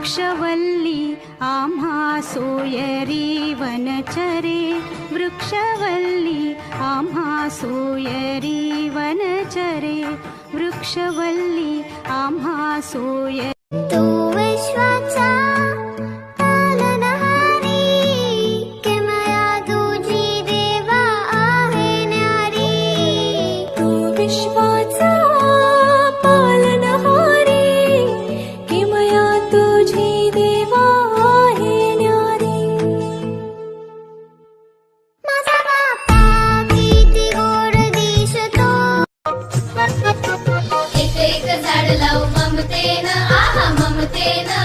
वृक्षवल्ली आम्हा सोयरी वनचरे, वृक्षवल्ली आम्हा सोयरी वनचरे, वृक्षवल्ली आम्हा सोयरी. तू विश्वाचा पालनहारी, किमया तुझी देवा आहे न्यारी. तू विश्वाचा पालनहारी, किमया तुझी देवा आहे न्यारी. माझा बाप्पा किती गोड दिसतो. एक एक झाड लावू ममतेनं, आहा ममतेनं.